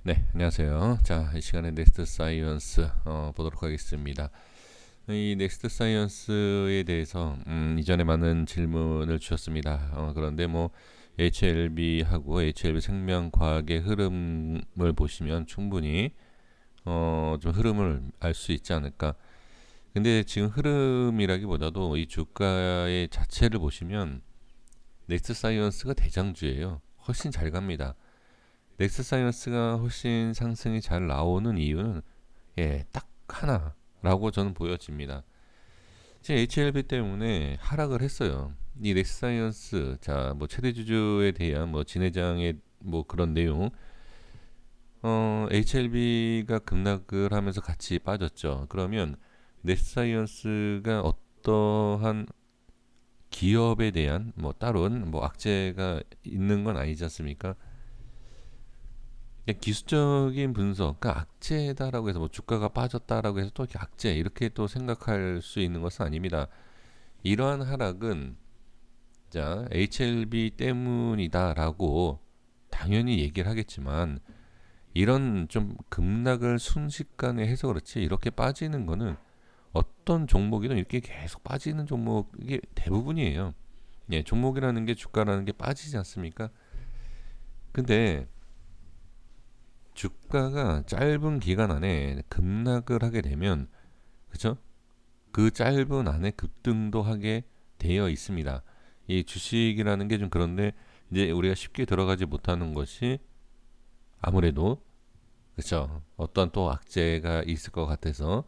네, 안녕하세요. 자, 이 시간에 넥스트 사이언스 보도록 하겠습니다. 이 넥스트 사이언스에 대해서 이전에 많은 질문을 주셨습니다. 그런데 뭐 HLB하고 HLB 생명과학의 흐름을 보시면 충분히 좀 흐름을 알 수 있지 않을까. 근데 지금 흐름이라기보다도 이 주가의 자체를 보시면 넥스트 사이언스가 대장주예요. 훨씬 잘 갑니다. 넥스 사이언스가 훨씬 상승이 잘 나오는 이유는 딱 하나라고 저는 보여집니다. 지금 HLB 때문에 하락을 했어요. 이 넥스 사이언스 뭐 최대 주주에 대한 뭐 진회장의 뭐 그런 내용 HLB가 급락을 하면서 같이 빠졌죠. 그러면 넥스 사이언스가 어떠한 기업에 대한 뭐 다른 뭐 악재가 있는 건 아니지 않습니까? 기술적인 분석, 그러니까 악재다라고 해서 뭐 주가가 빠졌다라고 해서 또 이렇게 악재 이렇게 또 생각할 수 있는 것은 아닙니다. 이러한 하락은 자 HLB 때문이다라고 당연히 얘기를 하겠지만 이런 좀 급락을 순식간에 해서 그렇지 이렇게 빠지는 거는 어떤 종목이든 이렇게 계속 빠지는 종목이 대부분이에요. 종목이라는 게 주가라는 게 빠지지 않습니까? 근데 주가가 짧은 기간 안에 급락을 하게 되면 그죠? 그 짧은 안에 급등도 하게 되어 있습니다. 이 주식이라는 게 좀 그런데 이제 우리가 쉽게 들어가지 못하는 것이 아무래도 그렇죠. 어떤 또 악재가 있을 것 같아서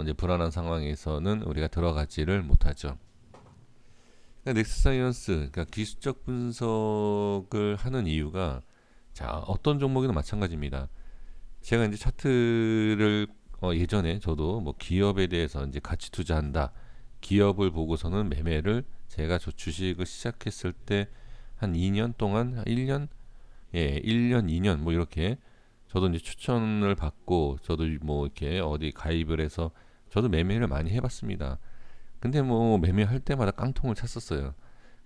이제 불안한 상황에서는 우리가 들어가지를 못하죠. 그러니까 넥스사이언스, 그러니까 기술적 분석을 하는 이유가 자 어떤 종목이나 마찬가지입니다. 제가 이제 차트를 예전에 저도 뭐 기업에 대해서 이제 가치 투자한다. 기업을 보고서는 매매를 제가 저 주식을 시작했을 때 한 2년 동안 1년 1년 2년 뭐 이렇게 저도 이제 추천을 받고 저도 뭐 이렇게 어디 가입을 해서 저도 매매를 많이 해봤습니다. 근데 뭐 매매할 때마다 깡통을 찼었어요.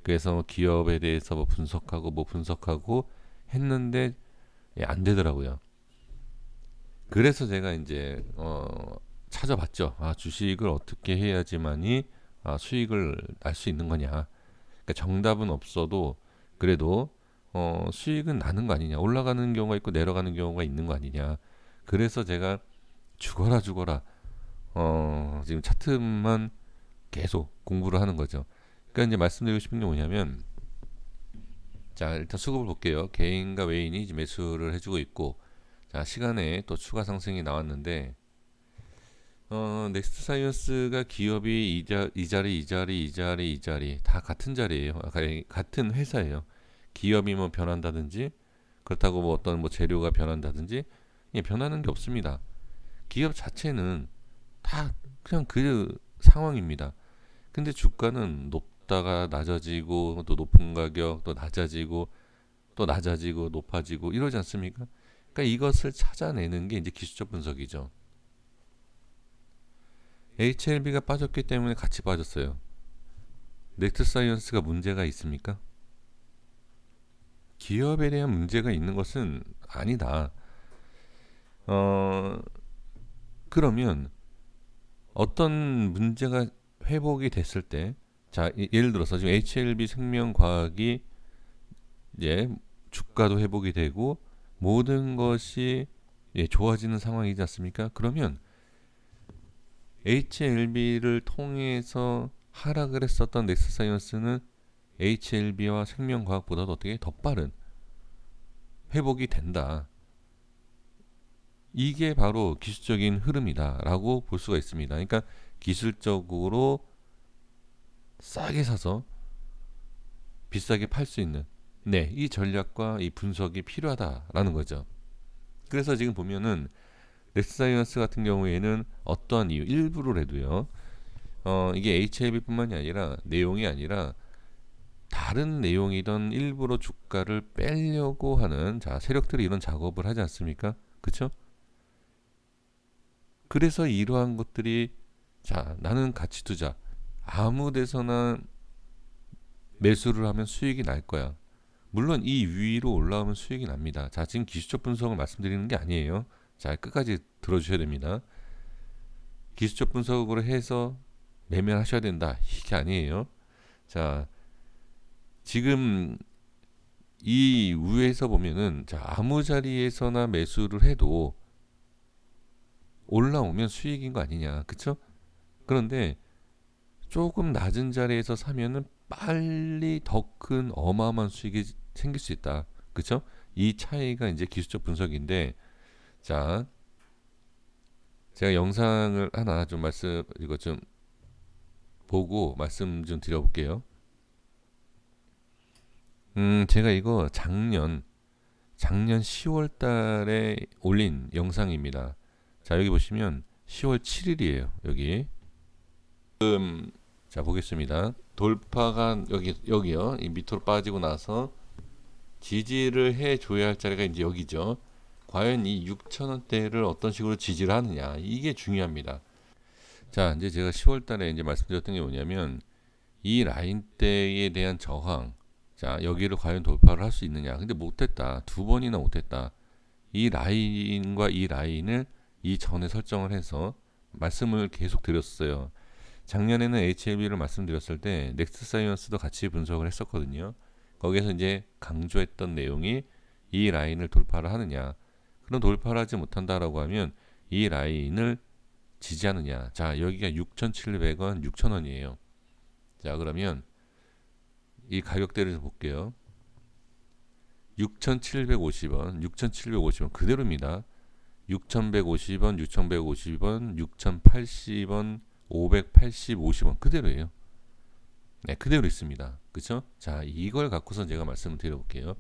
그래서 기업에 대해서 뭐 분석하고 했는데 안 되더라고요. 그래서 제가 이제 찾아봤죠. 아, 주식을 어떻게 해야지만이 수익을 날 수 있는 거냐. 그러니까 정답은 없어도 그래도 수익은 나는 거 아니냐. 올라가는 경우가 있고 내려가는 경우가 있는 거 아니냐. 그래서 제가 죽어라 지금 차트만 계속 공부를 하는 거죠. 그러니까 이제 말씀드리고 싶은 게 뭐냐면 자 일단 수급을 볼게요. 개인과 외인이 이제 매수를 해주고 있고 자 시간에 또 추가 상승이 나왔는데 넥스트 사이언스가 기업이 이 자리 다 같은 자리예요. 같은 회사예요. 기업이 뭐 변한다든지 그렇다고 뭐 어떤 뭐 재료가 변한다든지 변하는 게 없습니다. 기업 자체는 다 그냥 그 상황입니다. 근데 주가는 높다가 낮아지고 또 높은 가격 또 낮아지고 또 낮아지고 높아지고 이러지 않습니까? 그러니까 이것을 찾아내는 게 이제 기술적 분석이죠. HLB가 빠졌기 때문에 같이 빠졌어요. 넥트 사이언스가 문제가 있습니까? 기업에 대한 문제가 있는 것은 아니다. 어, 그러면 어떤 문제가 회복이 됐을 때, 자, 예를 들어서 지금 HLB 생명과학이 이제 주가도 회복이 되고 모든 것이 좋아지는 상황이지 않습니까? 그러면 HLB를 통해서 하락을 했었던 넥스사이언스는 HLB와 생명과학보다도 어떻게 더 빠른 회복이 된다. 이게 바로 기술적인 흐름이다라고 볼 수가 있습니다. 그러니까 기술적으로 싸게 사서 비싸게 팔 수 있는 이 전략과 이 분석이 필요하다라는 거죠. 그래서 지금 보면은 넥스사이언스 같은 경우에는 어떠한 이유 일부러라도요. 이게 HLB뿐만이 아니라 내용이 아니라 다른 내용이던 일부러 주가를 빼려고 하는 자 세력들이 이런 작업을 하지 않습니까? 그렇죠? 그래서 이러한 것들이 자 나는 가치 투자 아무 데서나 매수를 하면 수익이 날 거야. 물론 이 위로 올라오면 수익이 납니다. 자, 지금 기술적 분석을 말씀드리는 게 아니에요. 자, 끝까지 들어주셔야 됩니다. 기술적 분석으로 해서 매매하셔야 된다, 이게 아니에요. 자, 지금 이 위에서 보면은, 자, 아무 자리에서나 매수를 해도 올라오면 수익인 거 아니냐, 그쵸? 그런데 조금 낮은 자리에서 사면은 빨리 더 큰 어마어마한 수익이 생길 수 있다, 그쵸? 이 차이가 이제 기술적 분석인데, 자, 제가 영상을 하나 좀 이거 좀 보고 말씀 좀 드려볼게요. 제가 이거 작년 10월 달에 올린 영상입니다. 자, 여기 보시면 10월 7일이에요. 여기. 자, 보겠습니다. 돌파가 여기요. 이 밑으로 빠지고 나서 지지를 해 줘야 할 자리가 이제 여기죠. 과연 이 6,000원대를 어떤 식으로 지지를 하느냐, 이게 중요합니다. 자, 이제 제가 10월 달에 이제 말씀드렸던 게 뭐냐면, 이 라인대에 대한 저항, 자, 여기를 과연 돌파를 할 수 있느냐. 근데 못했다. 두 번이나 못했다. 이 라인과 이 라인을 이 전에 설정을 해서 말씀을 계속 드렸어요. 작년에는 HLB를 말씀드렸을 때 넥스사이언스도 같이 분석을 했었거든요. 거기에서 이제 강조했던 내용이, 이 라인을 돌파를 하느냐, 그럼 돌파를 하지 못한다라고 하면 이 라인을 지지하느냐. 자, 여기가 6,700원, 6,000원이에요. 자, 그러면 이 가격대를 볼게요. 6,750원, 6,750원 그대로입니다. 6,150원, 6,150원, 6,080원, 580, 50원 그대로예요. 네, 그대로 있습니다. 그쵸? 자, 이걸 갖고서 제가 말씀을 드려볼게요.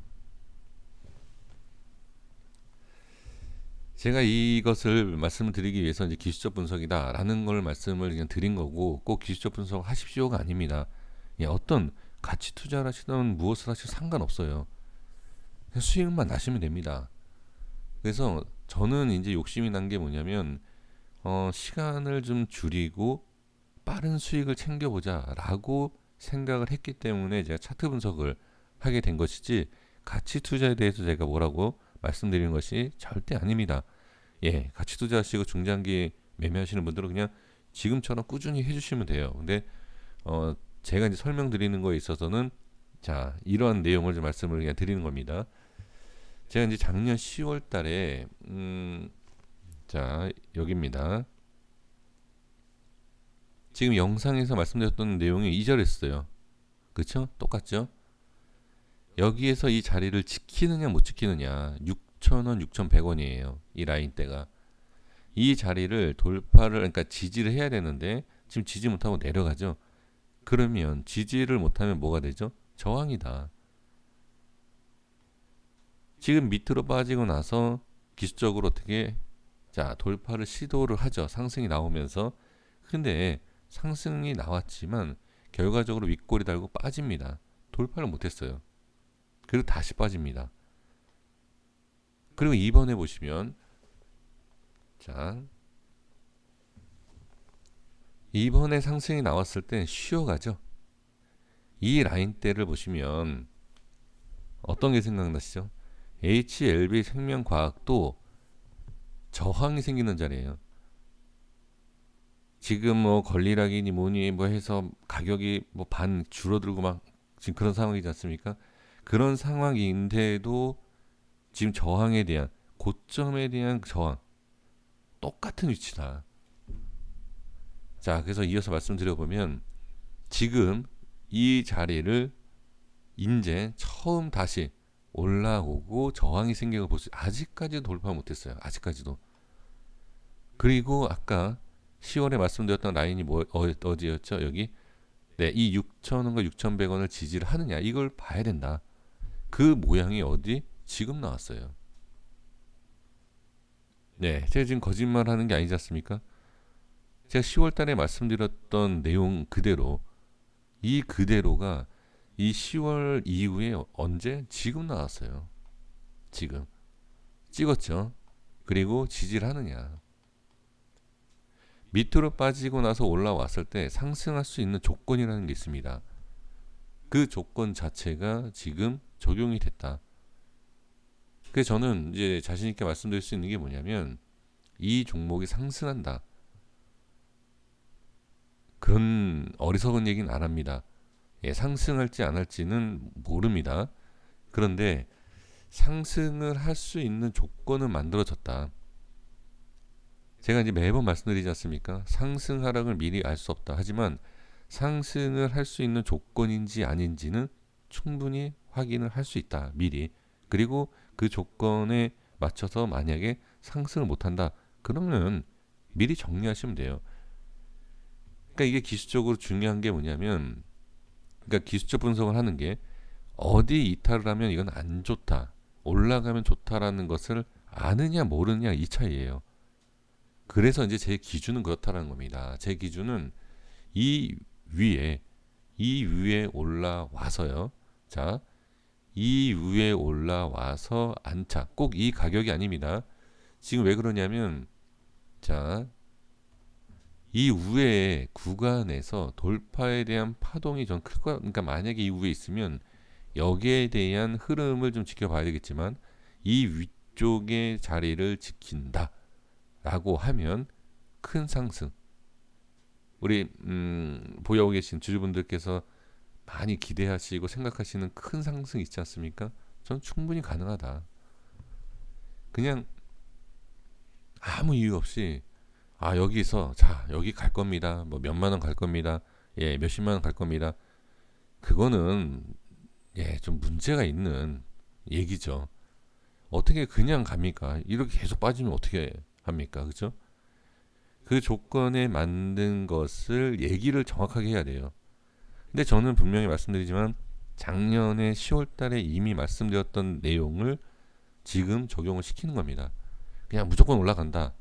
제가 이것을 말씀을 드리기 위해서 이제 기술적 분석이다라는 걸 말씀을 그냥 드린 거고, 꼭 기술적 분석 하십시오가 아닙니다. 예, 어떤 가치 투자를 하시든 무엇을 하시든 상관없어요. 수익만 나시면 됩니다. 그래서 저는 이제 욕심이 난 게 뭐냐면, 시간을 좀 줄이고 빠른 수익을 챙겨보자라고 생각을 했기 때문에 제가 차트 분석을 하게 된 것이지, 가치 투자에 대해서 제가 뭐라고 말씀드리는 것이 절대 아닙니다. 예, 가치 투자하시고 중장기 매매하시는 분들은 그냥 지금처럼 꾸준히 해주시면 돼요. 근데 제가 이제 설명드리는 거에 있어서는, 자, 이러한 내용을 좀 말씀을 그냥 드리는 겁니다. 제가 이제 작년 10월 달에 자, 여기입니다. 지금 영상에서 말씀드렸던 내용이 이절했어요. 그쵸? 똑같죠? 여기에서 이 자리를 지키느냐 못 지키느냐, 6,000원, 6,100원이에요. 이 라인대가. 이 자리를 돌파를, 그러니까 지지를 해야 되는데 지금 지지 못하고 내려가죠. 그러면 지지를 못하면 뭐가 되죠? 저항이다. 지금 밑으로 빠지고 나서 기술적으로 어떻게, 자, 돌파를 시도를 하죠. 상승이 나오면서. 근데 상승이 나왔지만 결과적으로 윗골이 달고 빠집니다. 돌파를 못했어요. 그리고 다시 빠집니다. 그리고 이번에 보시면, 자, 이번에 상승이 나왔을 땐 쉬어가죠. 이 라인대를 보시면 어떤 게 생각나시죠? HLB 생명과학도 저항이 생기는 자리예요. 지금 뭐 권리락이니 뭐니 뭐 해서 가격이 뭐 반 줄어들고 막 지금 그런 상황이지 않습니까? 그런 상황인데도 지금 저항에 대한, 고점에 대한 저항 똑같은 위치다. 자, 그래서 이어서 말씀드려보면, 지금 이 자리를 이제 처음 다시 올라오고 저항이 생긴 걸 볼 수, 아직까지도 돌파 못했어요. 아직까지도. 그리고 아까 10월에 말씀드렸던 라인이 어디였죠? 여기. 네, 이 6,000원과 6,100원을 지지를 하느냐, 이걸 봐야 된다. 그 모양이 어디? 지금 나왔어요. 네, 제가 지금 거짓말 하는 게 아니지 않습니까? 제가 10월 달에 말씀드렸던 내용 그대로, 이 그대로가 이 10월 이후에 언제? 지금 나왔어요. 지금. 찍었죠? 그리고 지지를 하느냐. 밑으로 빠지고 나서 올라왔을 때 상승할 수 있는 조건이라는 게 있습니다. 그 조건 자체가 지금 적용이 됐다. 그래서 저는 이제 자신 있게 말씀드릴 수 있는 게 뭐냐면 이 종목이 상승한다. 그런 어리석은 얘기는 안 합니다. 예, 상승할지 안 할지는 모릅니다. 그런데 상승을 할 수 있는 조건은 만들어졌다. 제가 이제 매번 말씀드리지 않습니까? 상승 하락을 미리 알 수 없다. 하지만 상승을 할 수 있는 조건인지 아닌지는 충분히 확인을 할 수 있다. 미리. 그리고 그 조건에 맞춰서 만약에 상승을 못한다. 그러면 미리 정리하시면 돼요. 그러니까 이게 기술적으로 중요한 게 뭐냐면, 그러니까 기술적 분석을 하는 게 어디 이탈을 하면 이건 안 좋다, 올라가면 좋다라는 것을 아느냐 모르느냐 이 차이예요. 그래서 이제 제 기준은 그렇다라는 겁니다. 제 기준은 이 위에 이 위에 올라와서요. 자, 이 위에 올라와서 안착. 꼭 이 가격이 아닙니다. 지금 왜 그러냐면 자, 이 위에 구간에서 돌파에 대한 파동이 전 클 거. 그러니까 만약에 이 위에 있으면 여기에 대한 흐름을 좀 지켜봐야 되겠지만 이 위쪽의 자리를 지킨다라고 하면 큰 상승. 우리 보유하고 계신 주주분들께서 많이 기대하시고 생각하시는 큰 상승 있지 않습니까? 전 충분히 가능하다. 그냥 아무 이유 없이 여기서 자 여기 갈 겁니다. 뭐 몇만 원 갈 겁니다. 예, 몇십만 원 갈 겁니다. 그거는 좀 문제가 있는 얘기죠. 어떻게 그냥 갑니까? 이렇게 계속 빠지면 어떻게 합니까? 그죠? 그 조건에 맞는 것을 얘기를 정확하게 해야 돼요. 근데 저는 분명히 말씀드리지만 작년에 10월 달에 이미 말씀드렸던 내용을 지금 적용을 시키는 겁니다. 그냥 무조건 올라간다.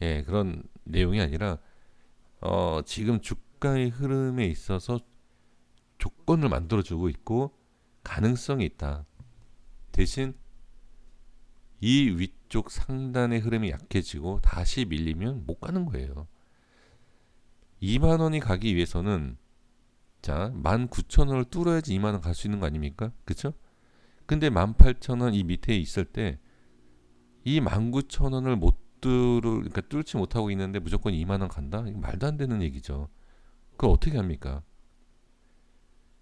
예, 그런 내용이 아니라 지금 주가의 흐름에 있어서 조건을 만들어주고 있고 가능성이 있다. 대신 이 위쪽 상단의 흐름이 약해지고 다시 밀리면 못 가는 거예요. 2만 원이 가기 위해서는 자 19,000원을 뚫어야지 2만 원 갈 수 있는 거 아닙니까? 그쵸? 근데 18,000원 이 밑에 있을 때 이 19,000원을 못 그러니까 뚫지 못하고 있는데 무조건 2만 원 간다? 이거 말도 안 되는 얘기죠. 그걸 어떻게 합니까?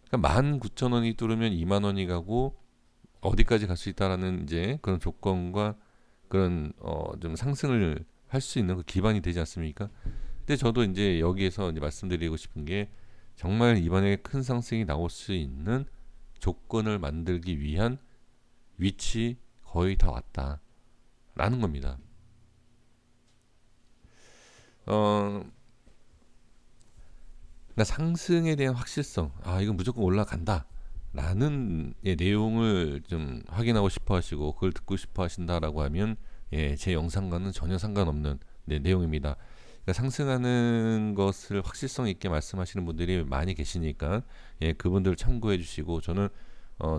그러니까 19,000원이 뚫으면 2만 원이 가고 어디까지 갈 수 있다라는 이제 그런 조건과 그런 좀 상승을 할 수 있는 그 기반이 되지 않습니까? 근데 저도 이제 여기에서 이제 말씀드리고 싶은 게 정말 이번에 큰 상승이 나올 수 있는 조건을 만들기 위한 위치 거의 다 왔다라는 겁니다. 어, 그러니까 상승에 대한 확실성, 이건 무조건 올라간다. 라는 내용을 좀 확인하고 싶어 하시고 그걸 듣고 싶어 하신다라고 하면 제 영상과는 전혀 상관없는 내용입니다. 그러니까 상승하는 것을 확실성 있게 말씀하시는 분들이 많이 계시니까 그분들 참고해 주시고 저는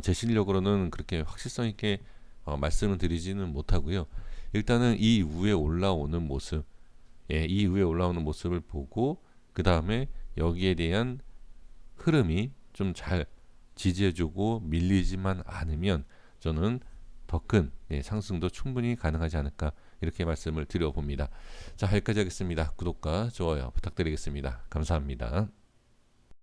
제 실력으로는 그렇게 확실성 있게 말씀을 드리지는 못하고요. 일단은 이 위에 올라오는 모습, 이 위에 올라오는 모습을 보고 그 다음에 여기에 대한 흐름이 좀 잘 지지해주고 밀리지만 않으면 저는 더 큰 상승도 충분히 가능하지 않을까 이렇게 말씀을 드려봅니다. 자, 여기까지 하겠습니다. 구독과 좋아요 부탁드리겠습니다. 감사합니다.